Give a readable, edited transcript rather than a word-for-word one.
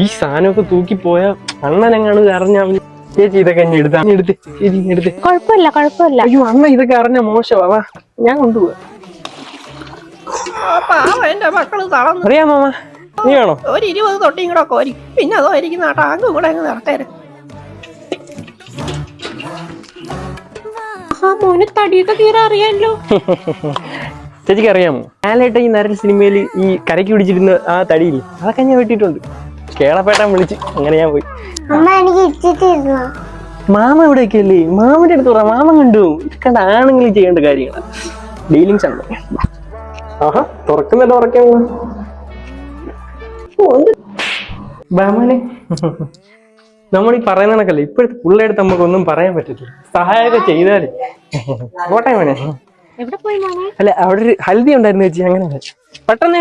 ഈ സാധനമൊക്കെ തൂക്കിപ്പോയ അണ്ണനെങ്ങാണ് അറിഞ്ഞ ചേച്ചി ഇതൊക്കെ എടുത്ത് ചേച്ചി കുഴപ്പമില്ല. അയ്യോ അണ്ണ ഇതൊക്കെ അറിഞ്ഞ മോശമാ, ഞാൻ കൊണ്ടുപോവാ. എന്റെ മക്കള് തളർന്നു. അറിയാം മാമ, നീ ആണോ? ഒരു 20 തൊട്ടിയും കൂടെ കോരി, പിന്നെ അതോ ഇരിക്കുന്ന ആ ടാങ്കും കൂടെ അങ്ങ് നടത്തേര്. മോന് തടിയൊക്കെ തീരെ അറിയാലോ. ചേച്ചിക്ക് അറിയാമോ, ഞാനായിട്ട് ഈ നരൽ സിനിമയിൽ ഈ കരയ്ക്ക് പിടിച്ചിരുന്ന ആ തടിയില്ലേ, അതൊക്കെ ഞാൻ വെട്ടിയിട്ടുണ്ട്. കേളപ്പേട്ടൻ വിളിച്ച് അങ്ങനെ ഞാൻ പോയി. മാമ ഇവിടെയൊക്കെ അല്ലേ, മാമന്റെ അടുത്ത് പറ, മാമൻ കണ്ടു. കണ്ട ആണുങ്ങൾ ചെയ്യേണ്ട കാര്യങ്ങളാണ്, ഡീലിങ്സ് ആണ്. ആഹാ തുറക്കുന്നല്ലോ, തുറക്കാൻ ബാമനെ. നമ്മൾ ഈ പറയുന്ന കണക്കല്ലേ ഇപ്പോഴത്തെ പിള്ളേടുത്ത് നമുക്കൊന്നും പറയാൻ പറ്റത്തില്ല. സഹായമൊക്കെ ചെയ്താലേ. കോട്ടയം മോനെ. എവിടെ പോയി മോനെ? അല്ല അവിടെ ഒരു ഹൽദി ഉണ്ടായിരുന്നു ചേച്ചി, അങ്ങനെ പെട്ടെന്നേ